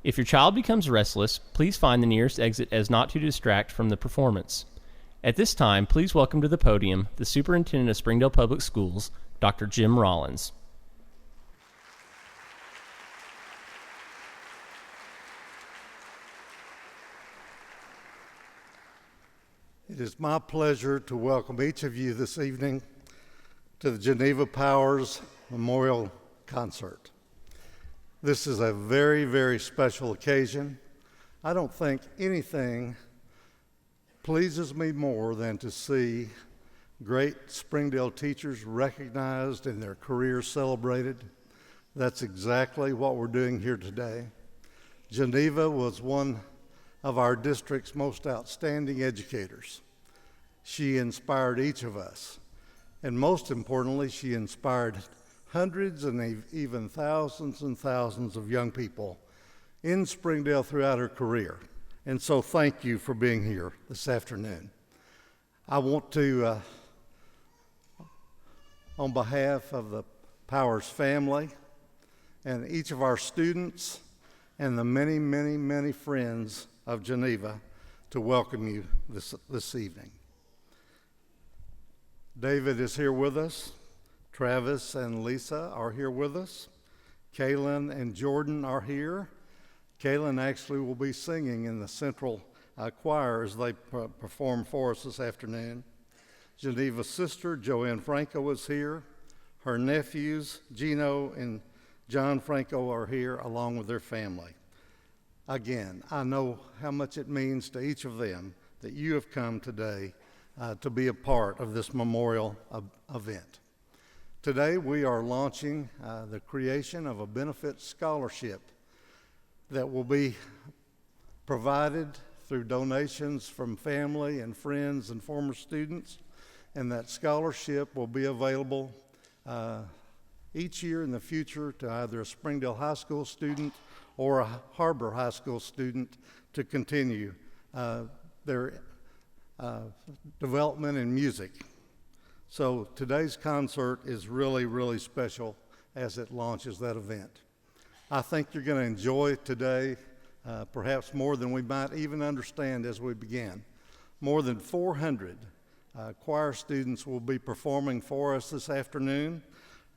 If your child becomes restless, please find the nearest exit as not to distract from the performance. At this time, please welcome to the podium the Superintendent of Springdale Public Schools, Dr. Jim Rollins. It is my pleasure to welcome each of you this evening to the Geneva Powers Memorial Concert. This is a very, very special occasion. I don't think anything pleases me more than to see great Springdale teachers recognized and their careers celebrated. That's exactly what we're doing here today. Geneva was one of our district's most outstanding educators. She inspired each of us, and most importantly, she inspired hundreds and even thousands and thousands of young people in Springdale throughout her career. And so thank you for being here this afternoon. I want to, on behalf of the Powers family and each of our students and the many, many, many friends of Geneva, to welcome you this evening. David is here with us. Travis and Lisa are here with us. Kaylin and Jordan are here. Kaylin actually will be singing in the central choir as they perform for us this afternoon. Geneva's sister, Joanne Franco, is here. Her nephews, Gino and John Franco, are here along with their family. Again, I know how much it means to each of them that you have come today to be a part of this memorial event. Today we are launching the creation of a benefit scholarship that will be provided through donations from family and friends and former students, and that scholarship will be available each year in the future to either a Springdale High School student or a HAR-BER High School student to continue their development in music. So today's concert is really, really special as it launches that event. I think you're going to enjoy today, perhaps more than we might even understand as we begin. More than 400 choir students will be performing for us this afternoon.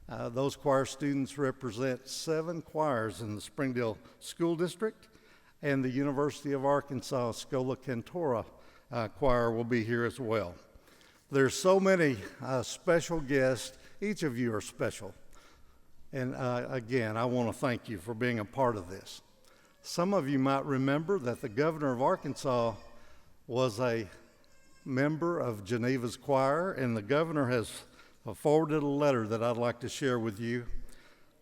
Those choir students represent 7 choirs in the Springdale School District, and the University of Arkansas Schola Cantora choir will be here as well. There's so many special guests. Each of you are special. And again, I want to thank you for being a part of this. Some of you might remember that the governor of Arkansas was a member of Geneva's choir, and the governor has forwarded a letter that I'd like to share with you.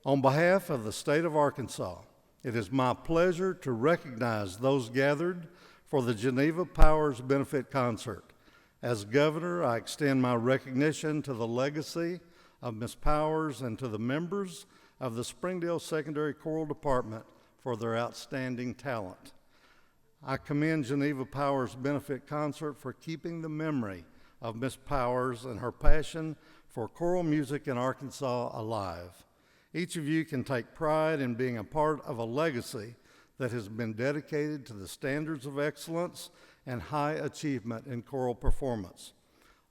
On behalf of the state of Arkansas, it is my pleasure to recognize those gathered for the Geneva Powers Benefit Concert. As governor, I extend my recognition to the legacy of Ms. Powers and to the members of the Springdale Secondary Choral Department for their outstanding talent. I commend Geneva Powers Benefit Concert for keeping the memory of Ms. Powers and her passion for choral music in Arkansas alive. Each of you can take pride in being a part of a legacy that has been dedicated to the standards of excellence and high achievement in choral performance.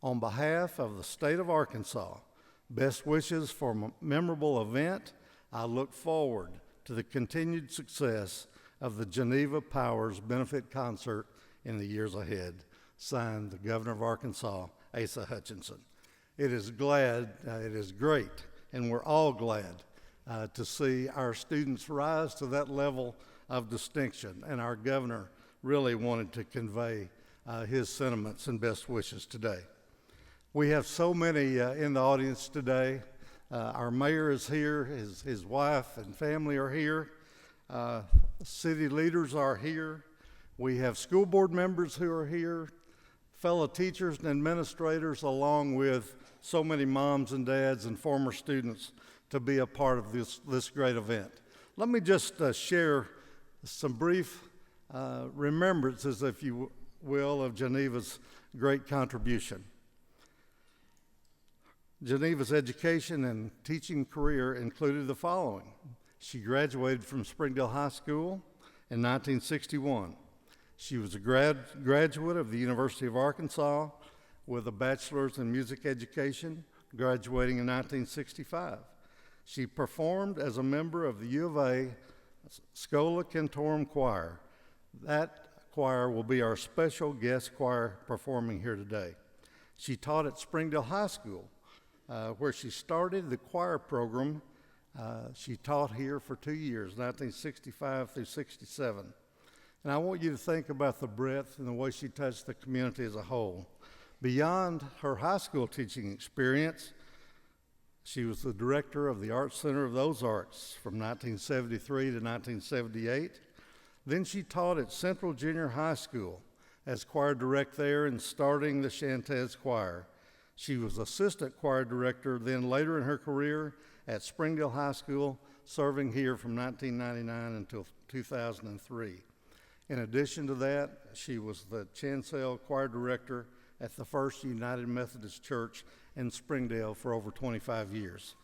On behalf of the state of Arkansas, best wishes for a memorable event. I look forward to the continued success of the Geneva Powers Benefit Concert in the years ahead. Signed, the Governor of Arkansas, Asa Hutchinson. It is great, and we're all glad to see our students rise to that level of distinction, and our governor really wanted to convey his sentiments and best wishes today. We have so many in the audience today. Our mayor is here, his wife and family are here. City leaders are here. We have school board members who are here, fellow teachers and administrators, along with so many moms and dads and former students to be a part of this great event. Let me just share some brief remembrances, if you will, of Geneva's great contribution. Geneva's education and teaching career included the following. She graduated from Springdale High School in 1961. She was a graduate of the University of Arkansas with a bachelor's in music education, graduating in 1965. She performed as a member of the U of A Schola Cantorum Choir. That choir will be our special guest choir performing here today. She taught at Springdale High School, where she started the choir program. She taught here for 2 years, 1965 through 67. And I want you to think about the breadth and the way she touched the community as a whole. Beyond her high school teaching experience, she was the director of the Art Center of the Ozarks from 1973 to 1978. Then she taught at Central Junior High School as choir director there and starting the Chantez Choir. She was assistant choir director then later in her career at Springdale High School, serving here from 1999 until 2003. In addition to that, she was the chancel choir director at the First United Methodist Church in Springdale for over 25 years.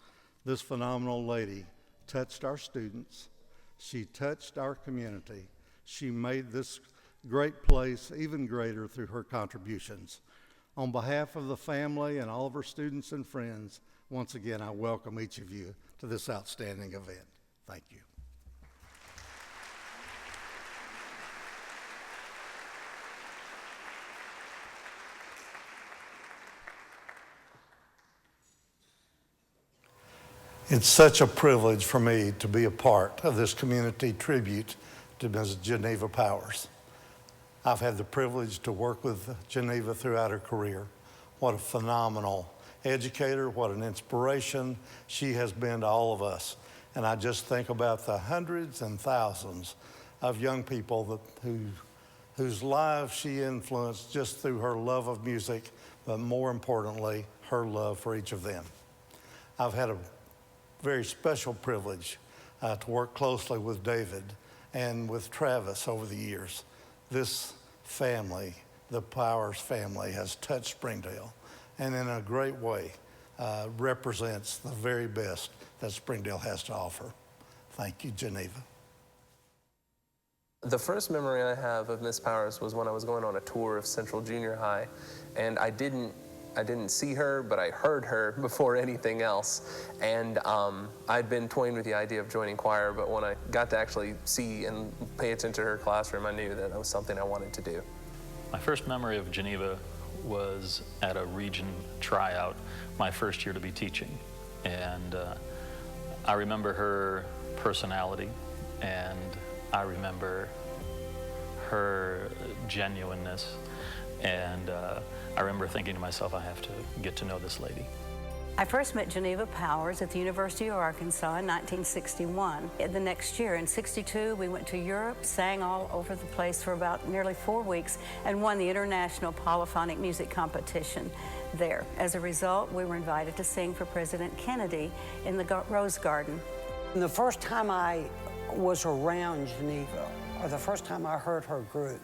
This phenomenal lady touched our students. She touched our community. She made this great place even greater through her contributions. On behalf of the family and all of her students and friends, once again, I welcome each of you to this outstanding event. Thank you. It's such a privilege for me to be a part of this community tribute to Ms. Geneva Powers. I've had the privilege to work with Geneva throughout her career. What a phenomenal educator, what an inspiration she has been to all of us. And I just think about the hundreds and thousands of young people whose lives she influenced just through her love of music, but more importantly, her love for each of them. I've had a very special privilege to work closely with David and with Travis over the years. This family, the Powers family, has touched Springdale and in a great way represents the very best that Springdale has to offer. Thank you, Geneva. The first memory I have of Miss Powers was when I was going on a tour of Central Junior High, and I didn't see her, but I heard her before anything else. And I'd been toying with the idea of joining choir, but when I got to actually see and pay attention to her classroom, I knew that it was something I wanted to do. My first memory of Geneva was at a region tryout, my first year to be teaching. And I remember her personality, and I remember her genuineness. And I remember thinking to myself, I have to get to know this lady. I first met Geneva Powers at the University of Arkansas in 1961. The next year, in '62, we went to Europe, sang all over the place for about nearly 4 weeks, and won the International Polyphonic Music Competition there. As a result, we were invited to sing for President Kennedy in the Rose Garden. The first time I was around Geneva, or the first time I heard her group,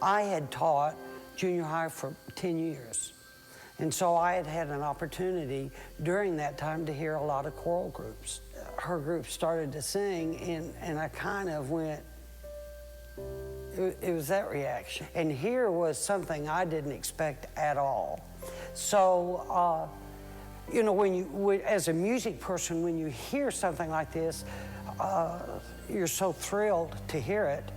I had taught junior high for 10 years. And so I had had an opportunity during that time to hear a lot of choral groups. Her group started to sing, and I kind of went, it was that reaction. And here was something I didn't expect at all. So, you know, as a music person, when you hear something like this, you're so thrilled to hear it.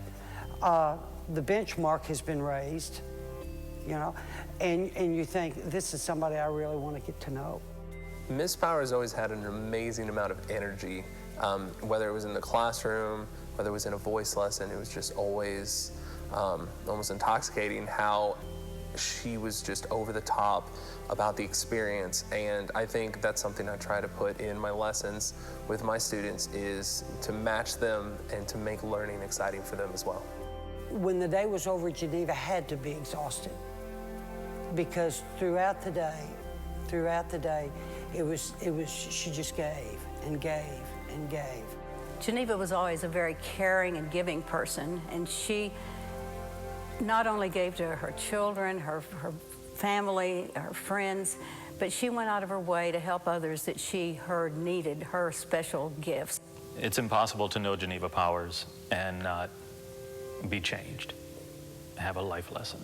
The benchmark has been raised, you know, and you think, this is somebody I really want to get to know. Miss Powers always had an amazing amount of energy, whether it was in the classroom, whether it was in a voice lesson. It was just always almost intoxicating how she was just over the top about the experience. And I think that's something I try to put in my lessons with my students, is to match them and to make learning exciting for them as well. When the day was over, Geneva had to be exhausted, because throughout the day, she just gave and gave and gave. Geneva was always a very caring and giving person, and she not only gave to her children, her family, her friends, but she went out of her way to help others that she heard needed her special gifts. It's impossible to know Geneva Powers and not be changed, have a life lesson.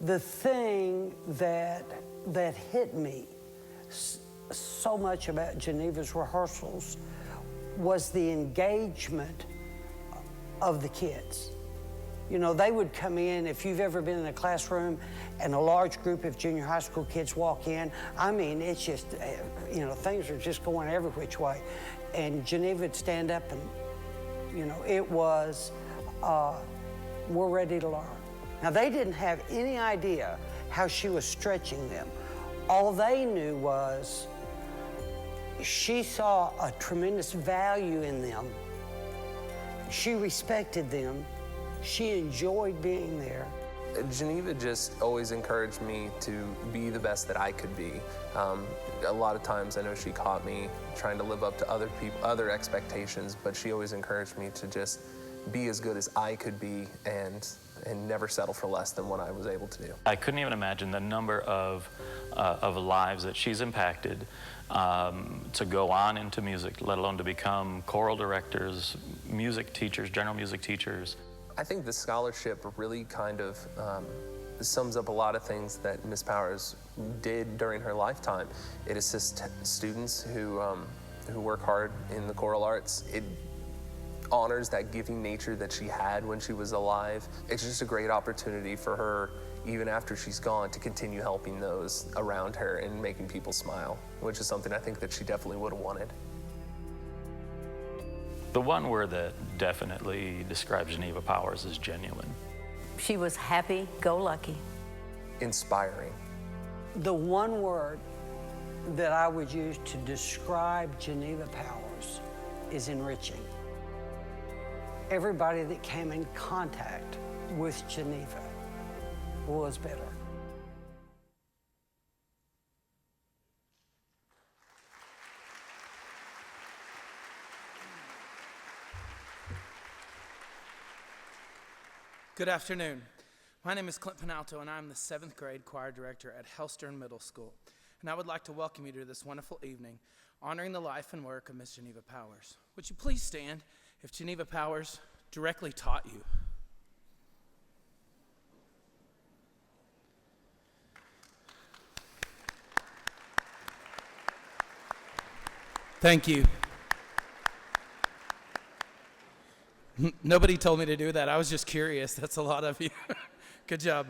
The thing that hit me so much about Geneva's rehearsals was the engagement of the kids. You know, they would come in, if you've ever been in a classroom and a large group of junior high school kids walk in, I mean, it's just, you know, things are just going every which way. And Geneva would stand up and, you know, it was, we're ready to learn. Now, they didn't have any idea how she was stretching them. All they knew was she saw a tremendous value in them. She respected them. She enjoyed being there. Geneva just always encouraged me to be the best that I could be. A lot of times I know she caught me trying to live up to other expectations, but she always encouraged me to just be as good as I could be and never settle for less than what I was able to do. I couldn't even imagine the number of lives that she's impacted to go on into music, let alone to become choral directors, music teachers, general music teachers. I think the scholarship really kind of sums up a lot of things that Miss Powers did during her lifetime. It assists students who work hard in the choral arts. It honors that giving nature that she had when she was alive. It's just a great opportunity for her, even after she's gone, to continue helping those around her and making people smile, which is something I think that she definitely would have wanted. The one word that definitely describes Geneva Powers is genuine. She was happy-go-lucky. Inspiring. The one word that I would use to describe Geneva Powers is enriching. Everybody that came in contact with Geneva was better. Good afternoon. My name is Clint Penalto, and I'm the 7th grade choir director at Hellstern Middle School. And I would like to welcome you to this wonderful evening, honoring the life and work of Miss Geneva Powers. Would you please stand if Geneva Powers directly taught you? Thank you. Nobody told me to do that. I was just curious. That's a lot of you. Good job.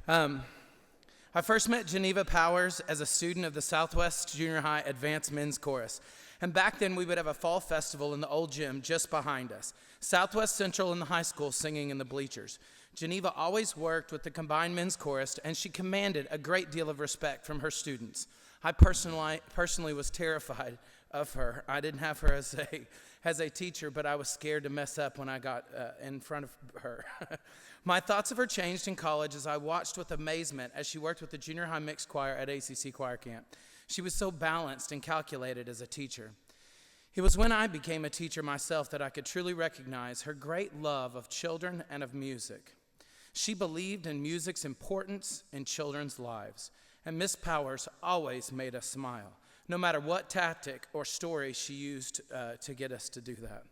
I first met Geneva Powers as a student of the Southwest Junior High Advanced Men's Chorus. And back then, we would have a fall festival in the old gym just behind us. Southwest Central and the high school singing in the bleachers. Geneva always worked with the combined men's chorus, and she commanded a great deal of respect from her students. I personally was terrified of her. I didn't have her as a teacher, but I was scared to mess up when I got in front of her. My thoughts of her changed in college as I watched with amazement as she worked with the junior high mixed choir at ACC Choir Camp. She was so balanced and calculated as a teacher. It was when I became a teacher myself that I could truly recognize her great love of children and of music. She believed in music's importance in children's lives, and Miss Powers always made us smile, no matter what tactic or story she used to get us to do that.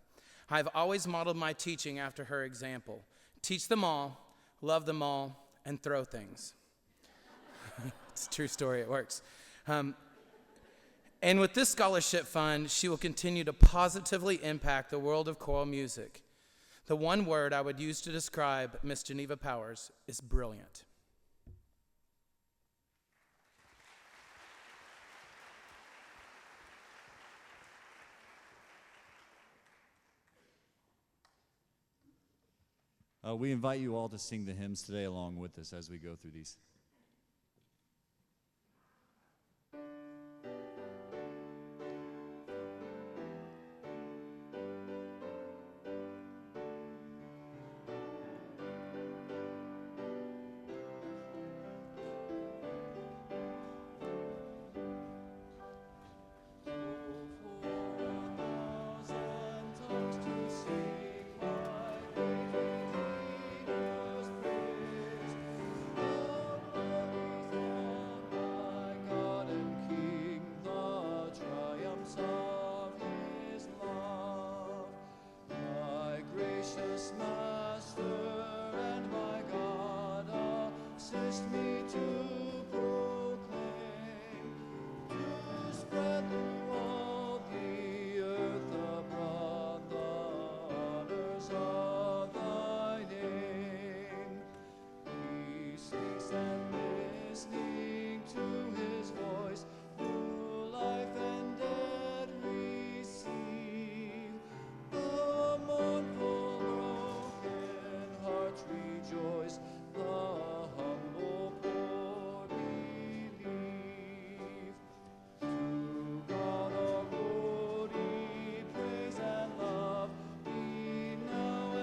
I've always modeled my teaching after her example. Teach them all, love them all, and throw things. It's a true story, it works. And with this scholarship fund, she will continue to positively impact the world of choral music. The one word I would use to describe Miss Geneva Powers is brilliant. We invite you all to sing the hymns today along with us as we go through these. of thy name. He speaks and listening to his voice, new life and dead receive. The mournful broken hearts rejoice, the humble poor believe. To God our glory, praise and love be now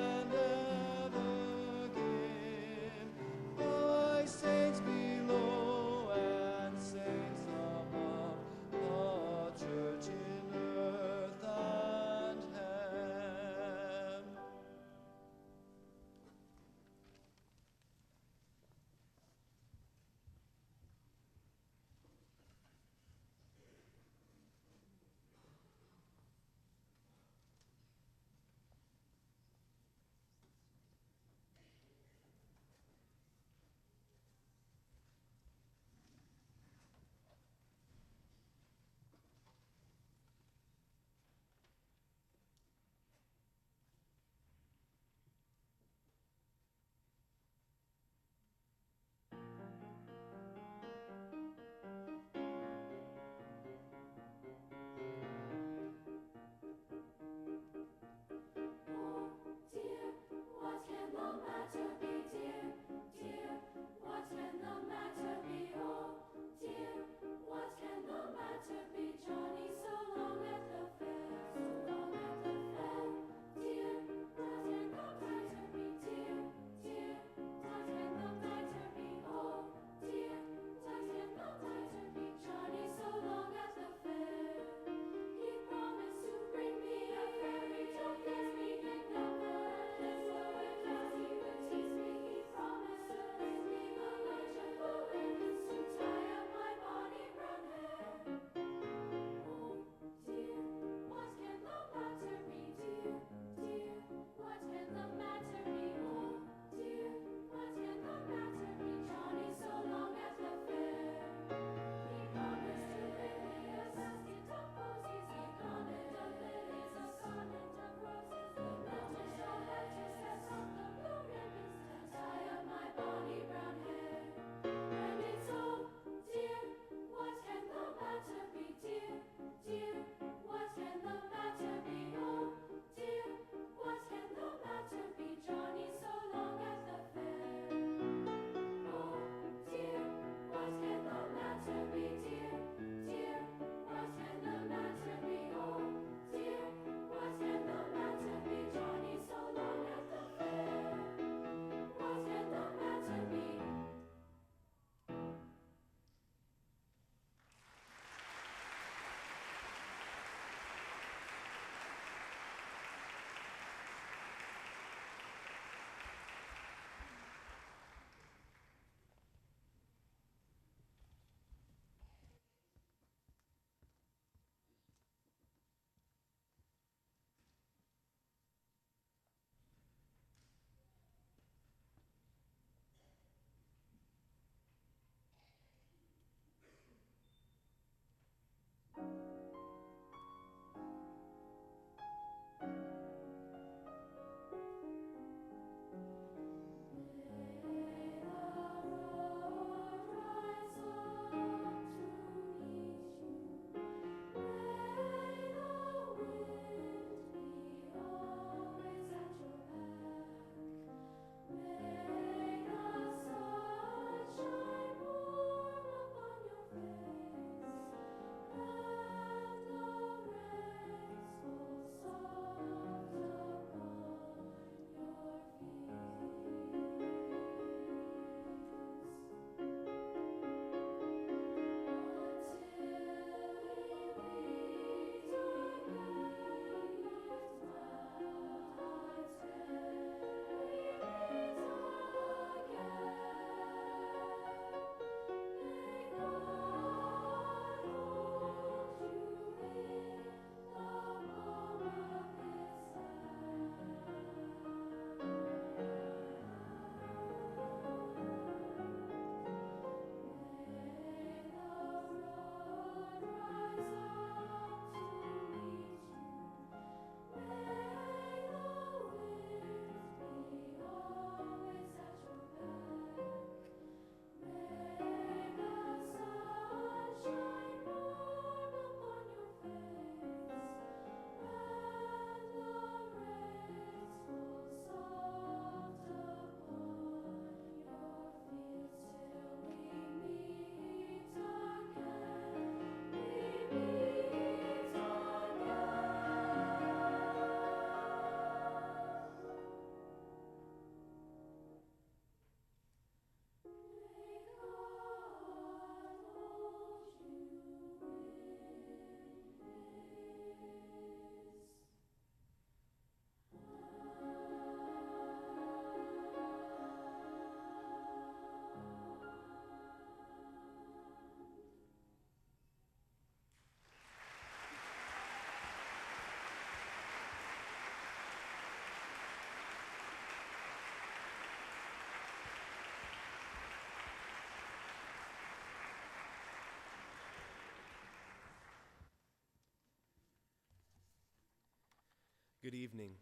Good evening.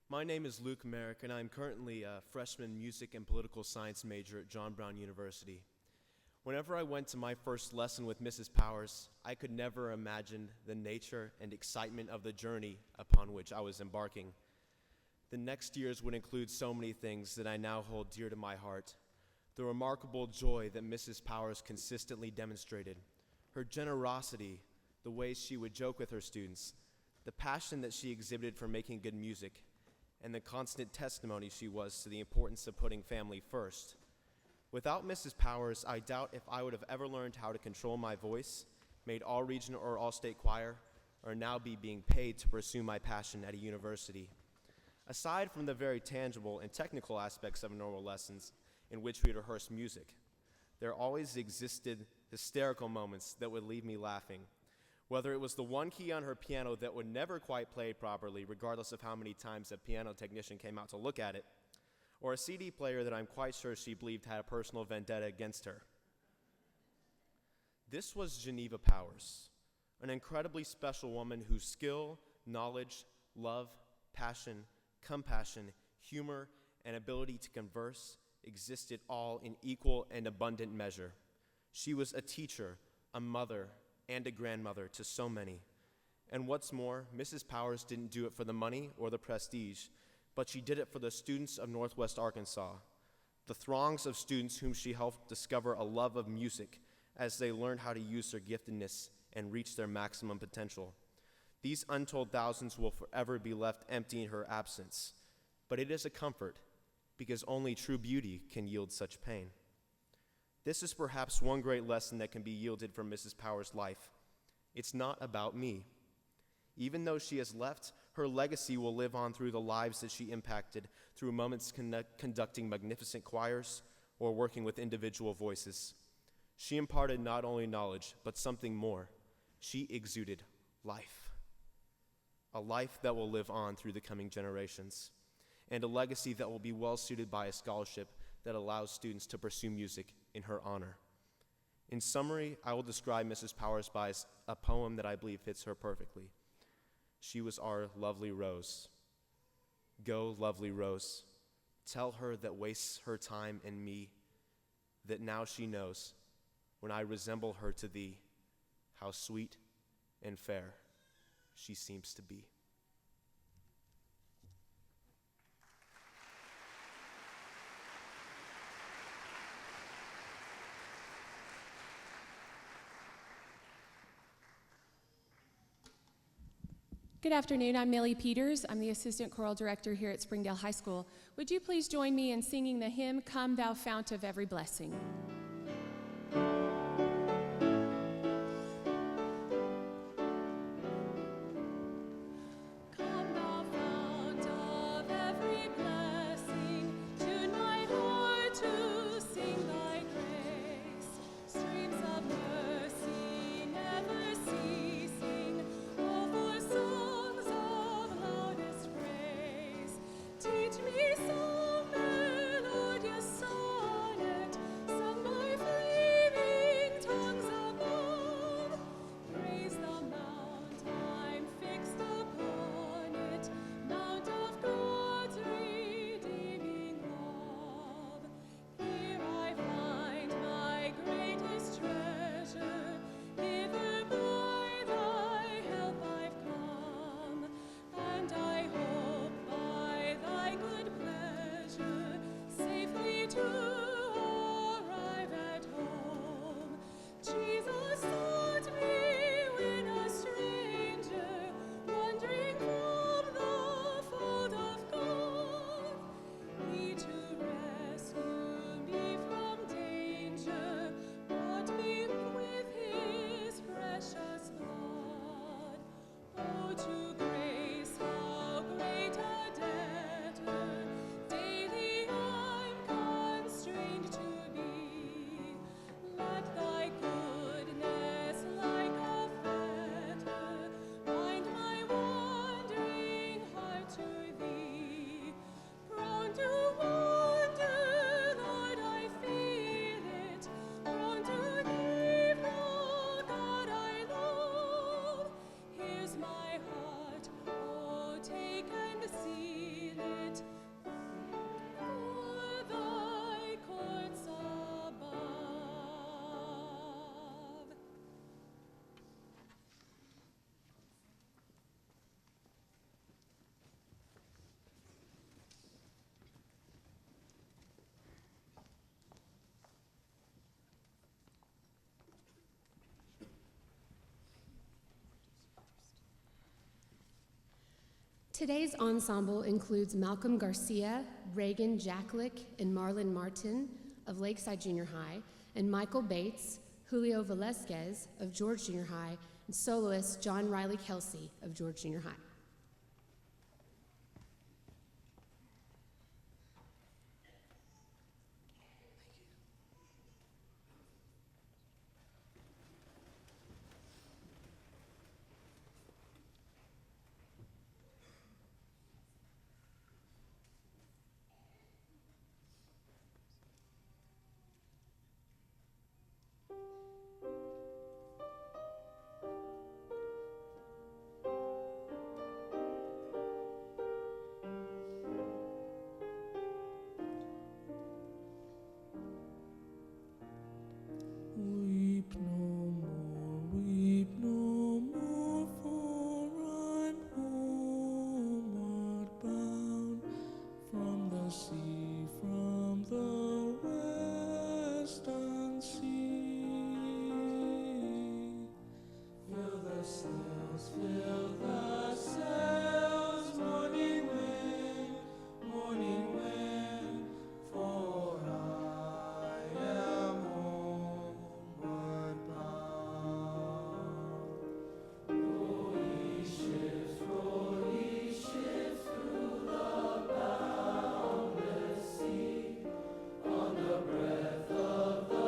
My name is Luke Merrick, and I'm currently a freshman music and political science major at John Brown University. Whenever I went to my first lesson with Mrs. Powers, I could never imagine the nature and excitement of the journey upon which I was embarking. The next years would include so many things that I now hold dear to my heart. The remarkable joy that Mrs. Powers consistently demonstrated, her generosity, the ways she would joke with her students, the passion that she exhibited for making good music, and the constant testimony she was to the importance of putting family first. Without Mrs. Powers, I doubt if I would have ever learned how to control my voice, made all-region or all-state choir, or now be being paid to pursue my passion at a university. Aside from the very tangible and technical aspects of normal lessons in which we rehearse music, there always existed hysterical moments that would leave me laughing. Whether it was the one key on her piano that would never quite play properly, regardless of how many times a piano technician came out to look at it, or a CD player that I'm quite sure she believed had a personal vendetta against her. This was Geneva Powers, an incredibly special woman whose skill, knowledge, love, passion, compassion, humor, and ability to converse existed all in equal and abundant measure. She was a teacher, a mother, and a grandmother to so many. And what's more, Mrs. Powers didn't do it for the money or the prestige, but she did it for the students of Northwest Arkansas, the throngs of students whom she helped discover a love of music as they learned how to use their giftedness and reach their maximum potential. These untold thousands will forever be left empty in her absence, but it is a comfort because only true beauty can yield such pain. This is perhaps one great lesson that can be yielded from Mrs. Powers' life. It's not about me. Even though she has left, her legacy will live on through the lives that she impacted, through moments conducting magnificent choirs or working with individual voices. She imparted not only knowledge, but something more. She exuded life. A life that will live on through the coming generations, and a legacy that will be well suited by a scholarship that allows students to pursue music in her honor. In summary, I will describe Mrs. Powers by a poem that I believe fits her perfectly. She was our lovely rose. Go, lovely rose, tell her that wastes her time in me, that now she knows, when I resemble her to thee, how sweet and fair she seems to be. Good afternoon, I'm Millie Peters. I'm the Assistant Choral Director here at Springdale High School. Would you please join me in singing the hymn, Come Thou Fount of Every Blessing? And I hope by thy good pleasure Today's ensemble includes Malcolm Garcia, Reagan Jacklick, and Marlon Martin of Lakeside Junior High, and Michael Bates, Julio Velasquez of George Junior High, and soloist John Riley Kelsey of George Junior High. Weep no more, for I'm homeward bound from the sea, from the western sea. Fill the sails, morning wind, for I am homeward bound. Row ye ships through the boundless sea, on the breath of the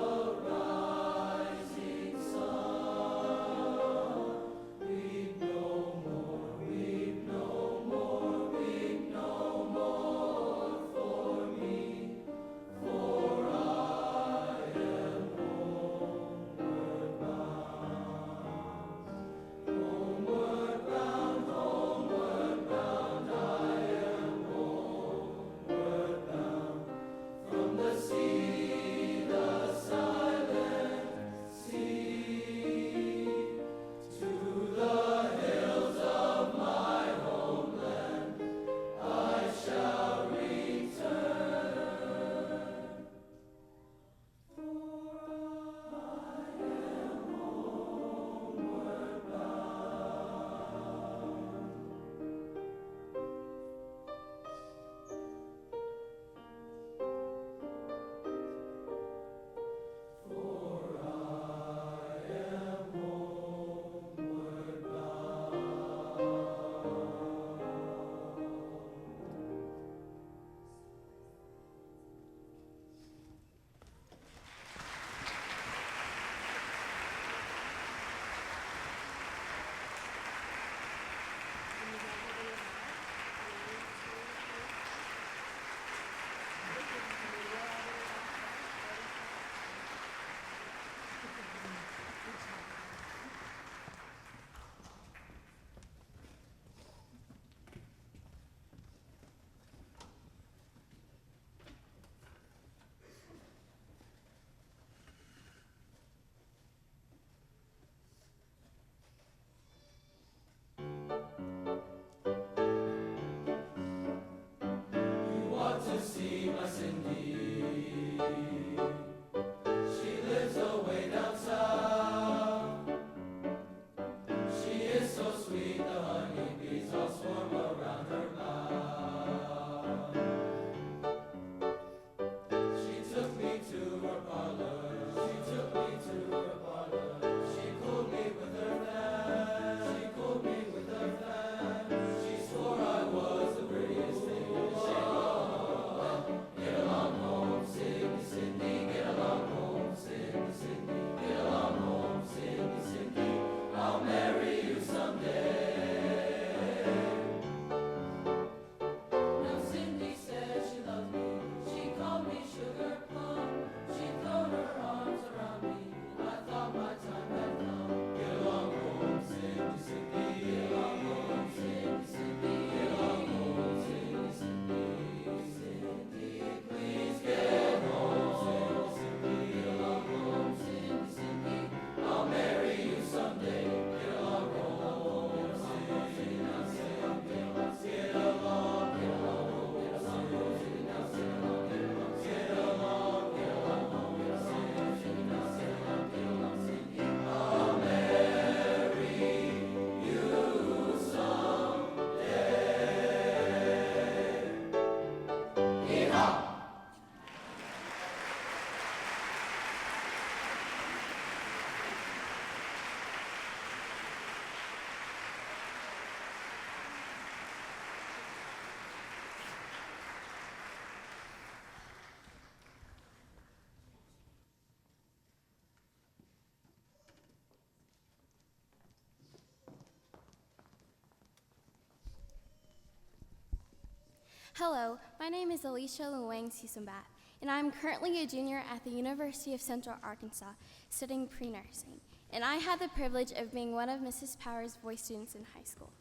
Hello, my name is Alicia Luang Sisumbat, and I'm currently a junior at the University of Central Arkansas studying pre-nursing. And I had the privilege of being one of Mrs. Power's voice students in high school.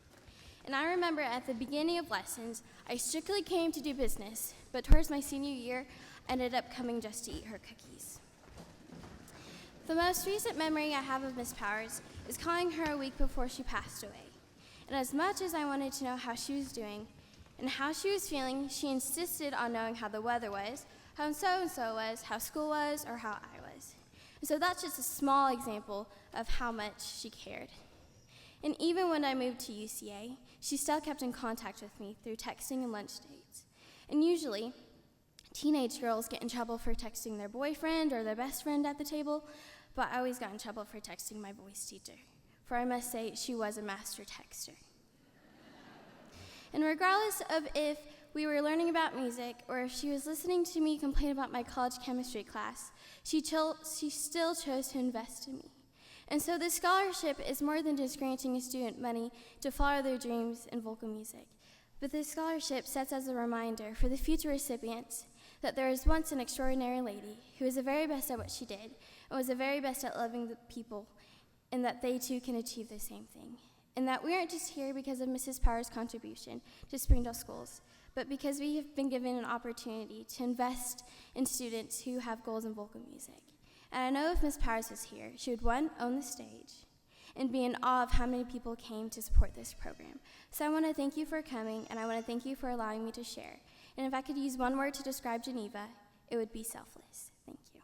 And I remember at the beginning of lessons, I strictly came to do business, but towards my senior year, I ended up coming just to eat her cookies. The most recent memory I have of Miss Powers is calling her a week before she passed away. And as much as I wanted to know how she was doing, and how she was feeling, she insisted on knowing how the weather was, how so-and-so was, how school was, or how I was. And so that's just a small example of how much she cared. And even when I moved to UCA, she still kept in contact with me through texting and lunch dates. And usually, teenage girls get in trouble for texting their boyfriend or their best friend at the table, but I always got in trouble for texting my voice teacher, for I must say she was a master texter. And regardless of if we were learning about music or if she was listening to me complain about my college chemistry class, she still chose to invest in me. And so this scholarship is more than just granting a student money to follow their dreams in vocal music. But this scholarship sets as a reminder for the future recipients that there was once an extraordinary lady who was the very best at what she did and was the very best at loving the people, and that they too can achieve the same thing. And that we aren't just here because of Mrs. Power's contribution to Springdale schools, but because we have been given an opportunity to invest in students who have goals in vocal music. And I know if Miss Powers was here, she would, one, own the stage, and be in awe of how many people came to support this program. So I want to thank you for coming, and I want to thank you for allowing me to share. And if I could use one word to describe Geneva, it would be selfless. Thank you.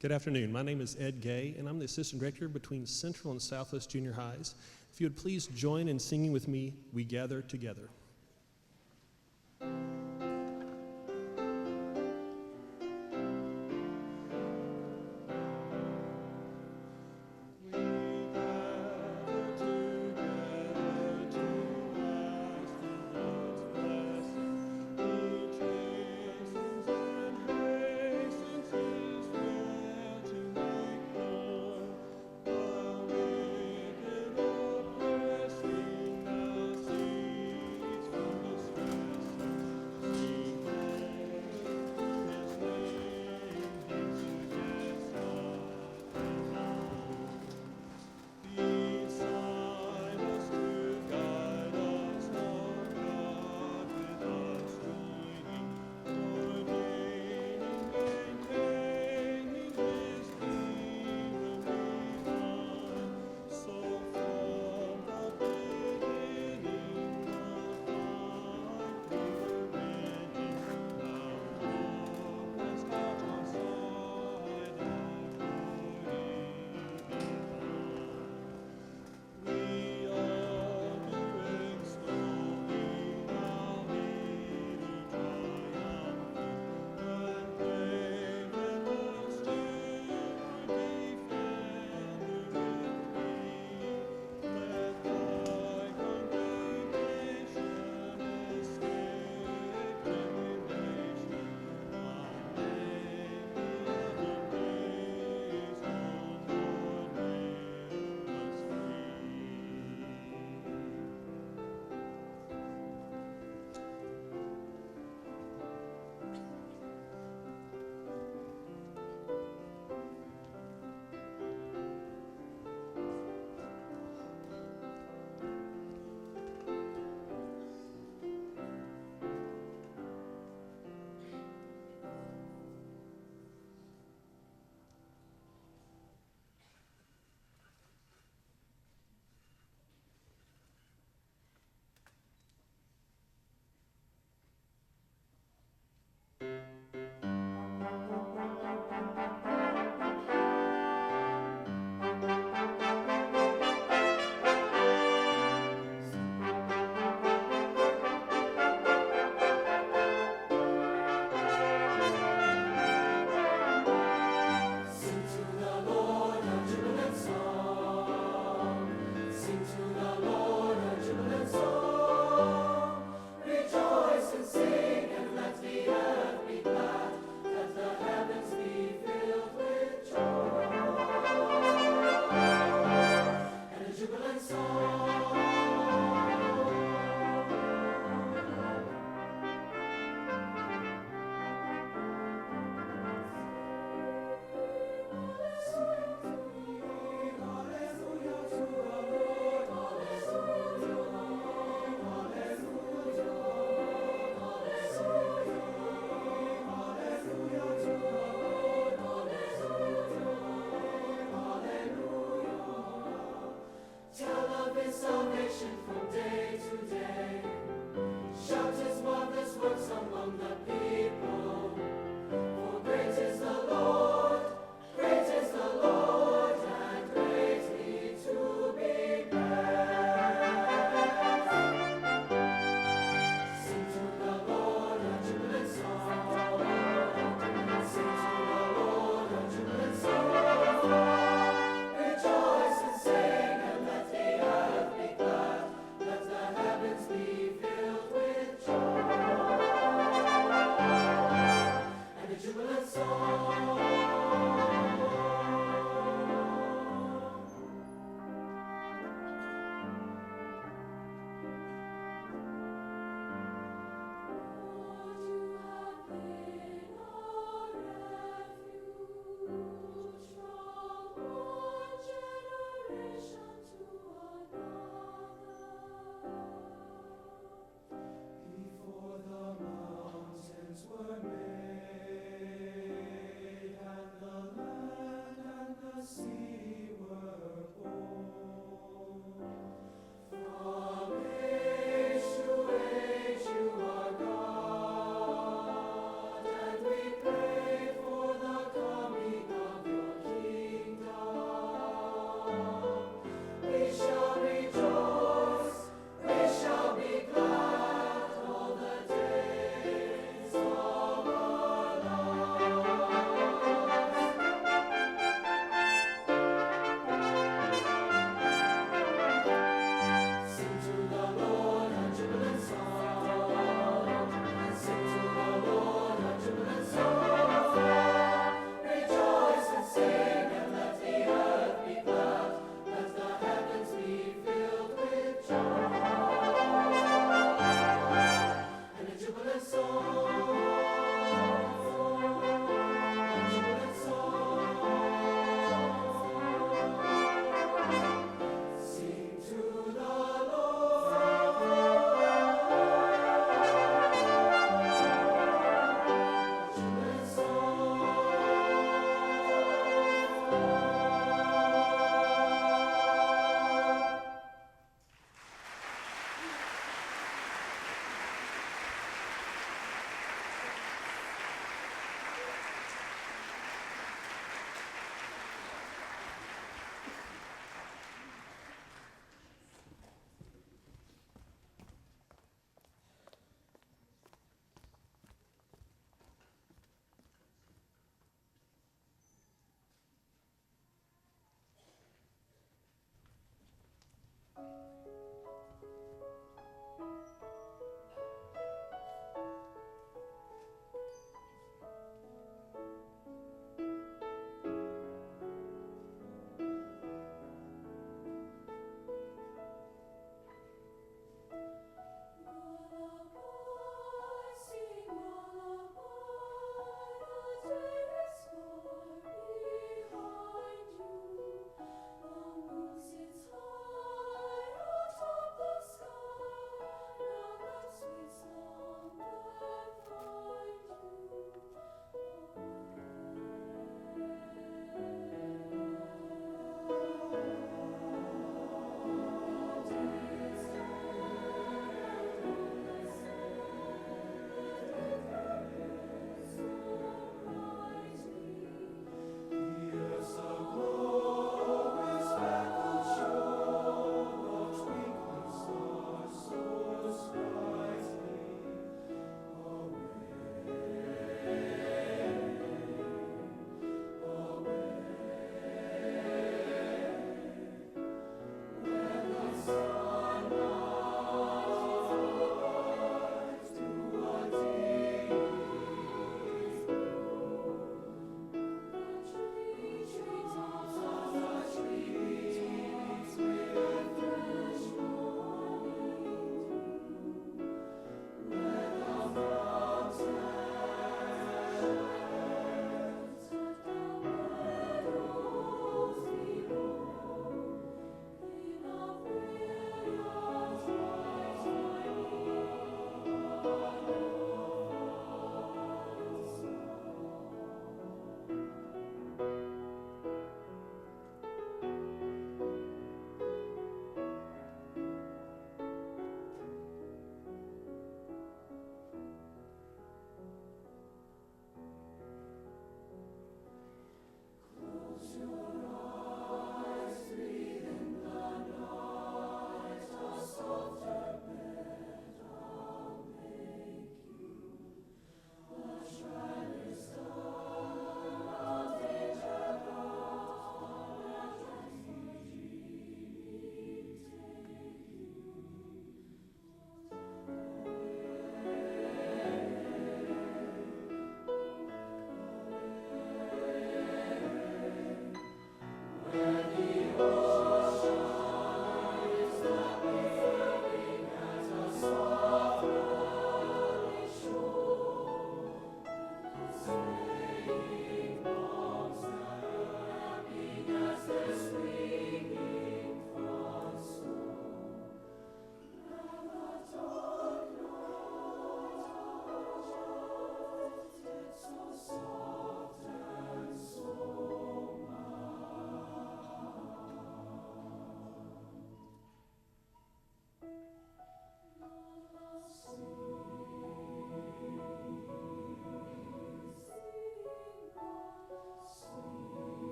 Good afternoon. My name is Ed Gay, and I'm the assistant director between Central and Southwest Junior Highs. If you would please join in singing with me, "We Gather Together." Before the mountains were made,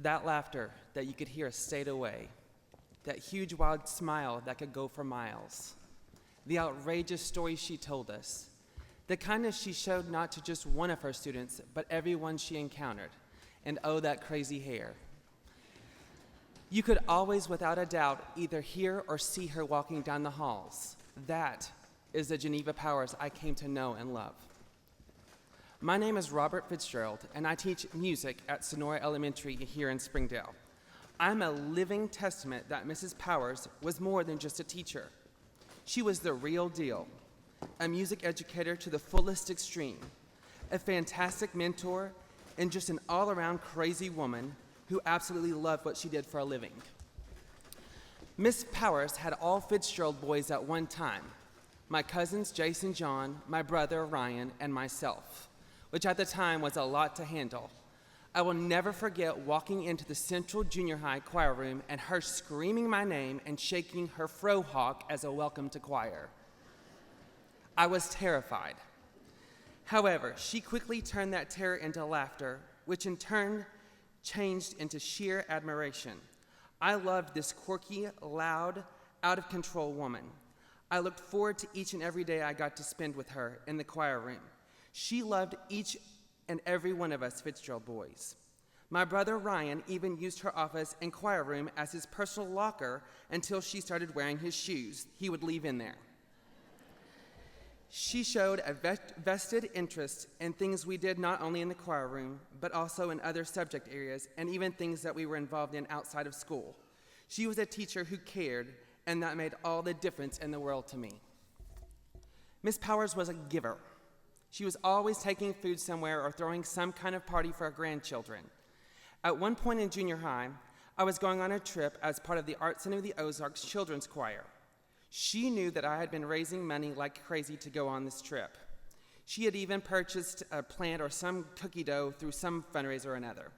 That laughter that you could hear a state away. That huge wild smile that could go for miles. The outrageous stories she told us. The kindness she showed not to just one of her students, but everyone she encountered. And oh, that crazy hair. You could always, without a doubt, either hear or see her walking down the halls. That is the Geneva Powers I came to know and love. My name is Robert Fitzgerald, and I teach music at Sonora Elementary here in Springdale. I'm a living testament that Mrs. Powers was more than just a teacher. She was the real deal, a music educator to the fullest extreme, a fantastic mentor, and just an all-around crazy woman who absolutely loved what she did for a living. Miss Powers had all Fitzgerald boys at one time, my cousins Jason, John, my brother Ryan, and myself, which at the time was a lot to handle. I will never forget walking into the Central Junior High choir room and her screaming my name and shaking her fro hawk as a welcome to choir. I was terrified. However, she quickly turned that terror into laughter, which in turn changed into sheer admiration. I loved this quirky, loud, out-of-control woman. I looked forward to each and every day I got to spend with her in the choir room. She loved each and every one of us Fitzgerald boys. My brother Ryan even used her office and choir room as his personal locker until she started wearing his shoes. He would leave in there. She showed a vested interest in things we did not only in the choir room, but also in other subject areas and even things that we were involved in outside of school. She was a teacher who cared, and that made all the difference in the world to me. Miss Powers was a giver. She was always taking food somewhere or throwing some kind of party for her grandchildren. At one point in junior high, I was going on a trip as part of the Art Center of the Ozarks Children's Choir. She knew that I had been raising money like crazy to go on this trip. She had even purchased a plant or some cookie dough through some fundraiser or another.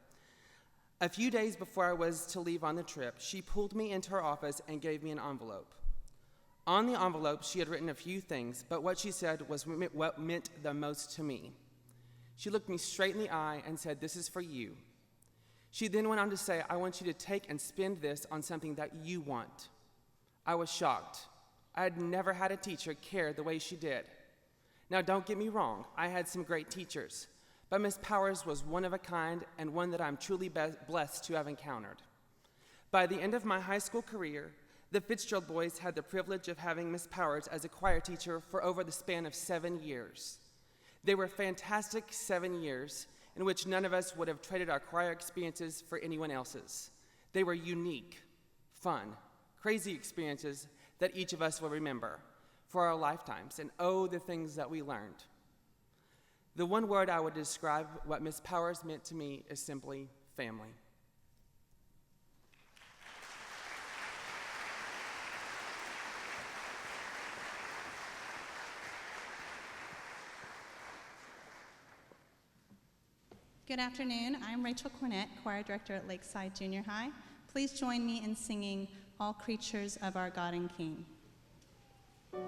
A few days before I was to leave on the trip, she pulled me into her office and gave me an envelope. On the envelope, she had written a few things, but what she said was what meant the most to me. She looked me straight in the eye and said, "This is for you." She then went on to say, "I want you to take and spend this on something that you want." I was shocked. I had never had a teacher care the way she did. Now, don't get me wrong, I had some great teachers, but Miss Powers was one of a kind and one that I'm truly blessed to have encountered. By the end of my high school career, the Fitzgerald boys had the privilege of having Miss Powers as a choir teacher for over the span of 7 years. They were fantastic 7 years in which none of us would have traded our choir experiences for anyone else's. They were unique, fun, crazy experiences that each of us will remember for our lifetimes, and oh, the things that we learned. The one word I would describe what Miss Powers meant to me is simply family. Good afternoon. I'm Rachel Cornett, Choir Director at Lakeside Junior High. Please join me in singing All Creatures of Our God and King. All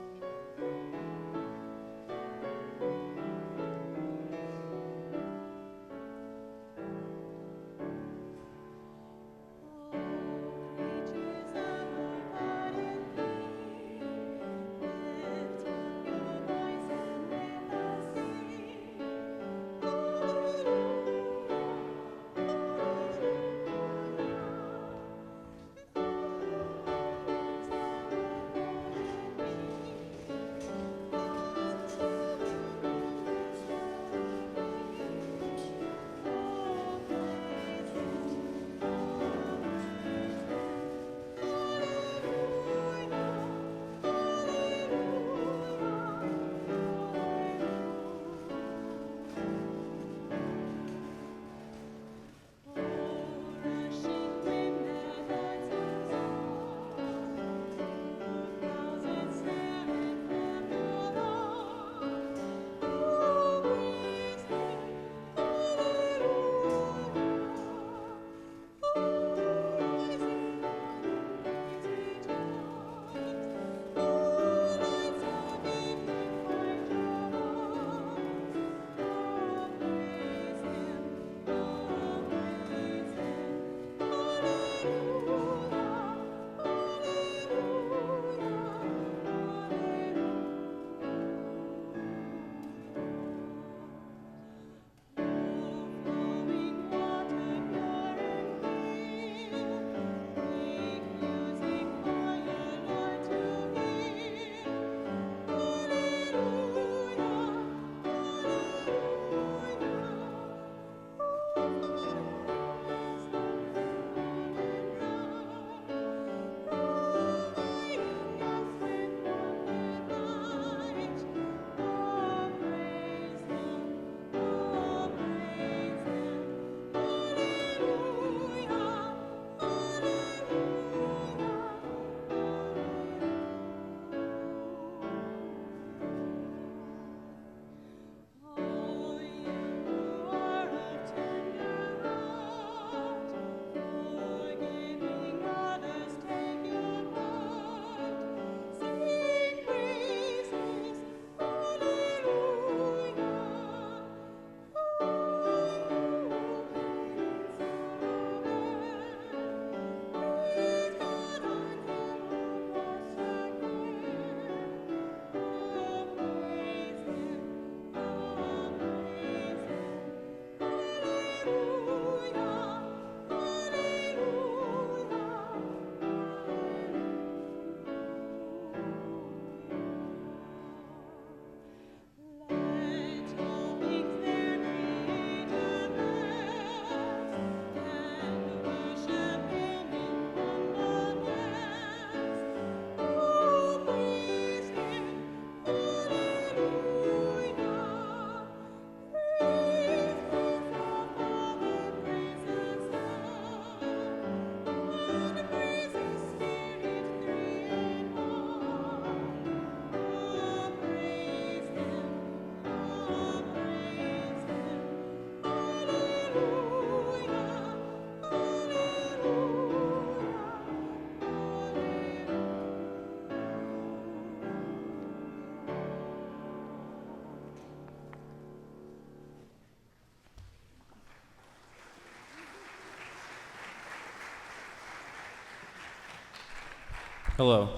Hello,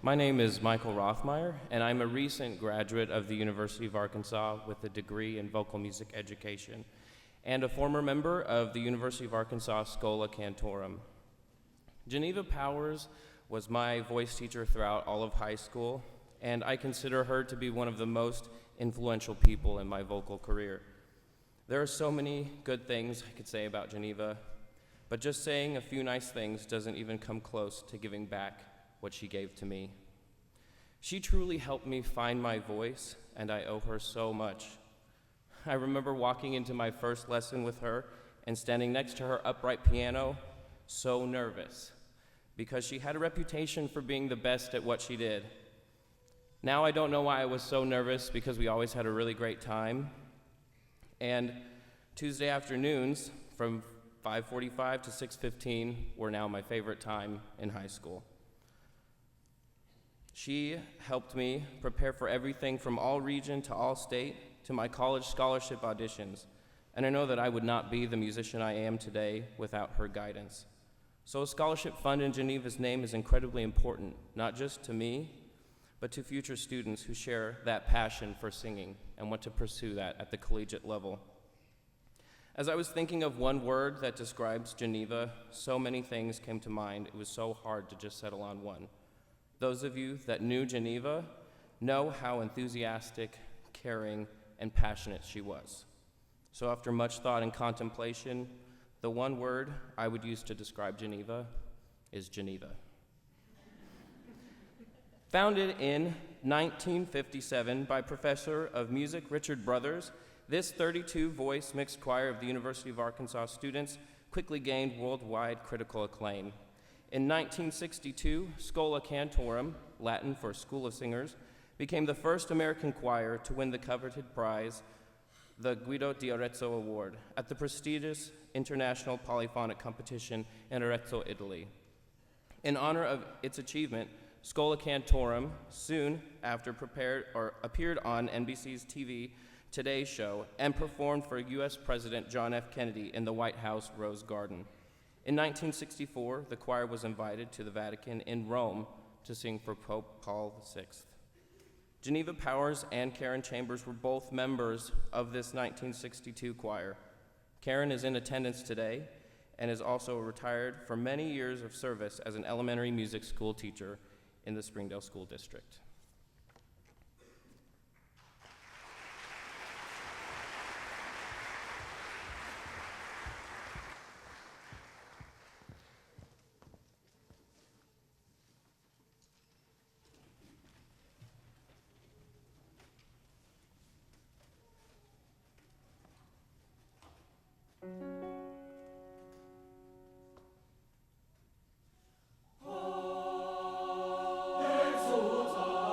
my name is Michael Rothmeyer, and I'm a recent graduate of the University of Arkansas with a degree in vocal music education, and a former member of the University of Arkansas Schola Cantorum. Geneva Powers was my voice teacher throughout all of high school, and I consider her to be one of the most influential people in my vocal career. There are so many good things I could say about Geneva, but just saying a few nice things doesn't even come close to giving back what she gave to me. She truly helped me find my voice, and I owe her so much. I remember walking into my first lesson with her and standing next to her upright piano, so nervous, because she had a reputation for being the best at what she did. Now I don't know why I was so nervous, because we always had a really great time. And Tuesday afternoons from 5:45 to 6:15 were now my favorite time in high school. She helped me prepare for everything from all region to all state to my college scholarship auditions, and I know that I would not be the musician I am today without her guidance. So a scholarship fund in Geneva's name is incredibly important, not just to me, but to future students who share that passion for singing and want to pursue that at the collegiate level. As I was thinking of one word that describes Geneva, so many things came to mind. It was so hard to just settle on one. Those of you that knew Geneva know how enthusiastic, caring, and passionate she was. So after much thought and contemplation, the one word I would use to describe Geneva is Geneva. Founded in 1957 by Professor of Music Richard Brothers, this 32-voice mixed choir of the University of Arkansas students quickly gained worldwide critical acclaim. In 1962, Schola Cantorum, Latin for School of Singers, became the first American choir to win the coveted prize, the Guido di Arezzo Award, at the prestigious international polyphonic competition in Arezzo, Italy. In honor of its achievement, Schola Cantorum soon after appeared on NBC's TV Today Show and performed for U.S. President John F. Kennedy in the White House Rose Garden. In 1964, the choir was invited to the Vatican in Rome to sing for Pope Paul VI. Geneva Powers and Karen Chambers were both members of this 1962 choir. Karen is in attendance today and is also retired for many years of service as an elementary music school teacher in the Springdale School District. Exultate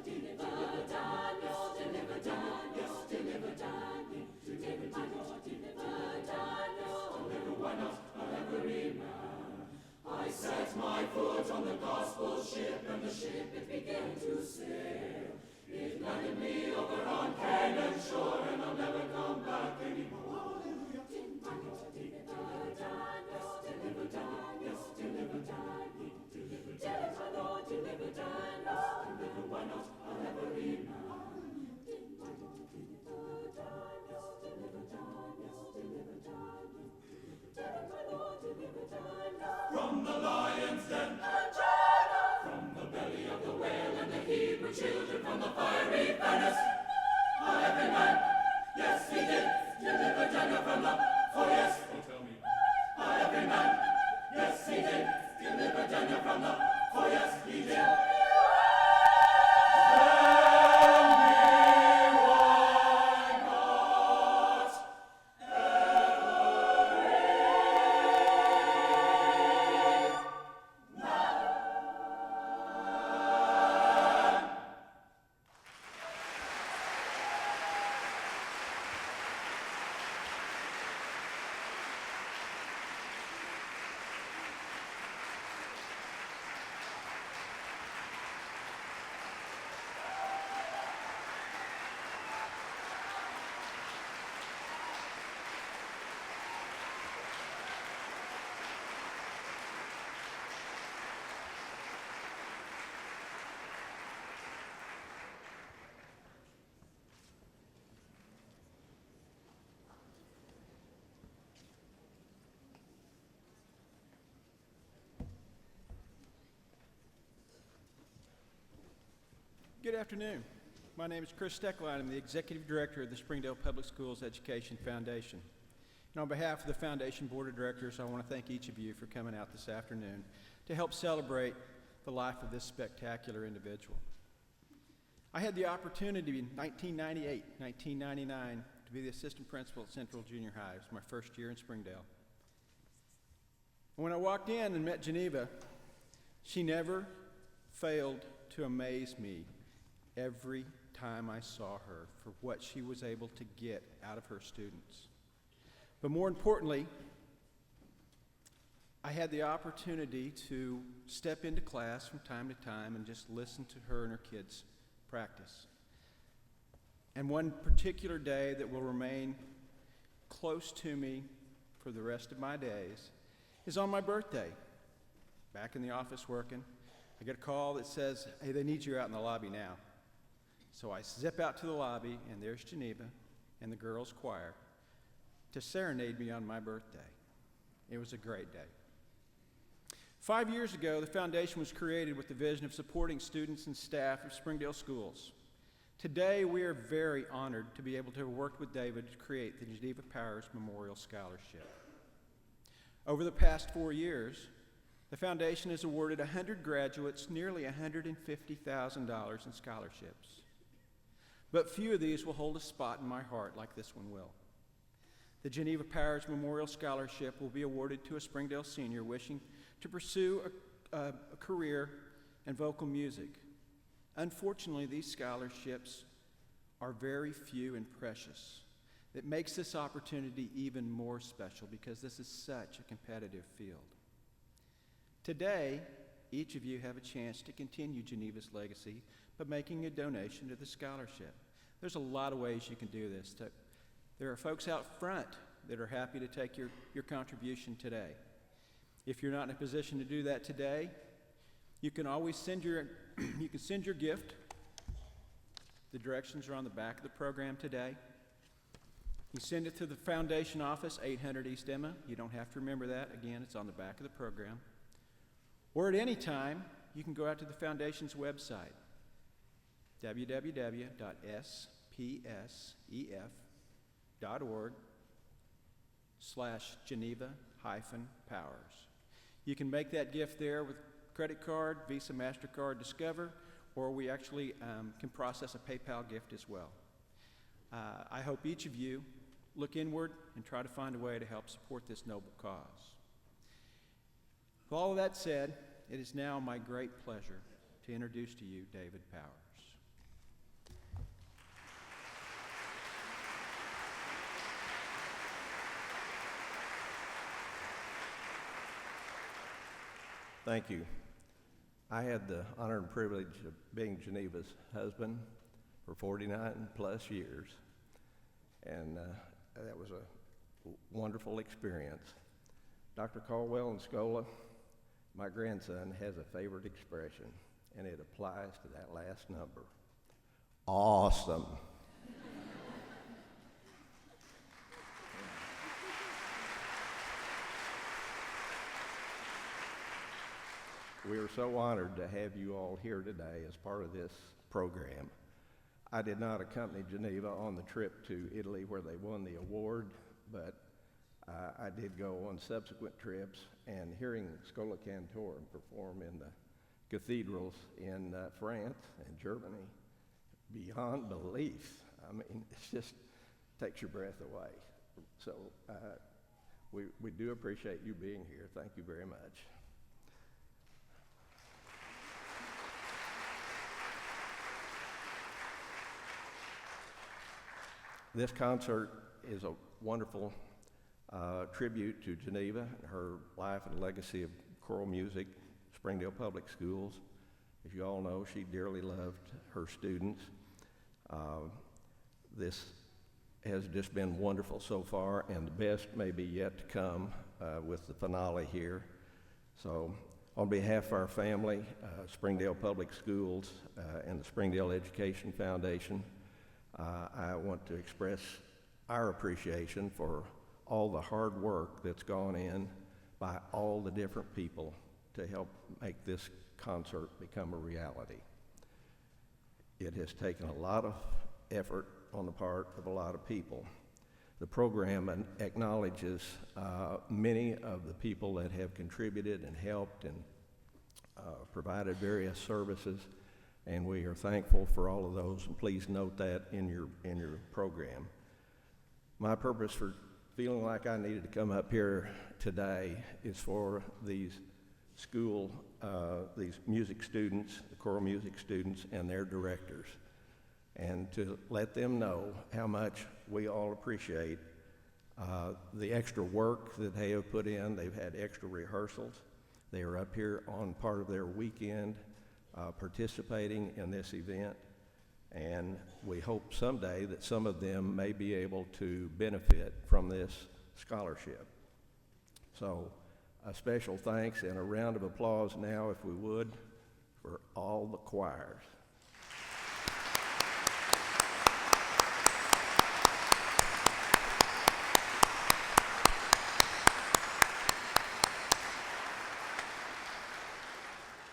Deliver Daniel, deliver Daniel, deliver Daniel, deliver Daniel. From the lion's den, from the belly of the whale, and the Hebrew children from the fiery furnace. Every man, yes, he did deliver Daniel from the. Oh yes, oh tell me. Every man, yes, he did deliver Daniel from the. Oh yes, he did. Good afternoon. My name is Chris Steckline. I'm the Executive Director of the Springdale Public Schools Education Foundation. And on behalf of the Foundation Board of Directors, I want to thank each of you for coming out this afternoon to help celebrate the life of this spectacular individual. I had the opportunity in 1998, 1999 to be the assistant principal at Central Junior High. It was my first year in Springdale. And when I walked in and met Geneva, she never failed to amaze me every time I saw her for what she was able to get out of her students. But more importantly, I had the opportunity to step into class from time to time and just listen to her and her kids practice. And one particular day that will remain close to me for the rest of my days is on my birthday. Back in the office working, I get a call that says, hey, they need you out in the lobby now. So I zip out to the lobby, and there's Geneva and the girls' choir to serenade me on my birthday. It was a great day. 5 years ago, the foundation was created with the vision of supporting students and staff of Springdale schools. Today, we are very honored to be able to have worked with David to create the Geneva Powers Memorial Scholarship. Over the past 4 years, the foundation has awarded 100 graduates nearly $150,000 in scholarships. But few of these will hold a spot in my heart like this one will. The Geneva Powers Memorial Scholarship will be awarded to a Springdale senior wishing to pursue a career in vocal music. Unfortunately, these scholarships are very few and precious. It makes this opportunity even more special because this is such a competitive field. Today, each of you have a chance to continue Geneva's legacy by making a donation to the scholarship. There's a lot of ways you can do this. There are folks out front that are happy to take your contribution today. If you're not in a position to do that today, you can always send your gift. The directions are on the back of the program today. You send it to the foundation office, 800 East Emma. You don't have to remember that. Again, it's on the back of the program. Or at any time, you can go out to the foundation's website, www.spsef.org/Geneva-Powers. You can make that gift there with credit card, Visa, MasterCard, Discover, or we actually can process a PayPal gift as well. I hope each of you look inward and try to find a way to help support this noble cause. With all of that said, it is now my great pleasure to introduce to you David Powers. Thank you. I had the honor and privilege of being Geneva's husband for 49 plus years, and that was a wonderful experience. Dr. Caldwell and Scola, my grandson has a favorite expression, and it applies to that last number. Awesome. We are so honored to have you all here today as part of this program. I did not accompany Geneva on the trip to Italy where they won the award, but I did go on subsequent trips, and hearing Scola Cantorum perform in the cathedrals in France and Germany, beyond belief. I mean, it just takes your breath away. So we do appreciate you being here. Thank you very much. This concert is a wonderful tribute to Geneva, her life and legacy of choral music, Springdale Public Schools. As you all know, she dearly loved her students. This has just been wonderful so far, and the best may be yet to come with the finale here. So on behalf of our family, Springdale Public Schools, and the Springdale Education Foundation, I want to express our appreciation for all the hard work that's gone in by all the different people to help make this concert become a reality. It has taken a lot of effort on the part of a lot of people. The program acknowledges many of the people that have contributed and helped and provided various services, and we are thankful for all of those, and please note that in your program. My purpose for feeling like I needed to come up here today is for these music students, the choral music students, and their directors, and to let them know how much we all appreciate the extra work that they have put in. They've had extra rehearsals. They are up here on part of their weekend participating in this event, and we hope someday that some of them may be able to benefit from this scholarship. So a special thanks and a round of applause now, if we would, for all the choirs.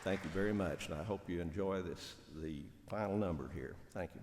Thank you very much, and I hope you enjoy the final number here. Thank you.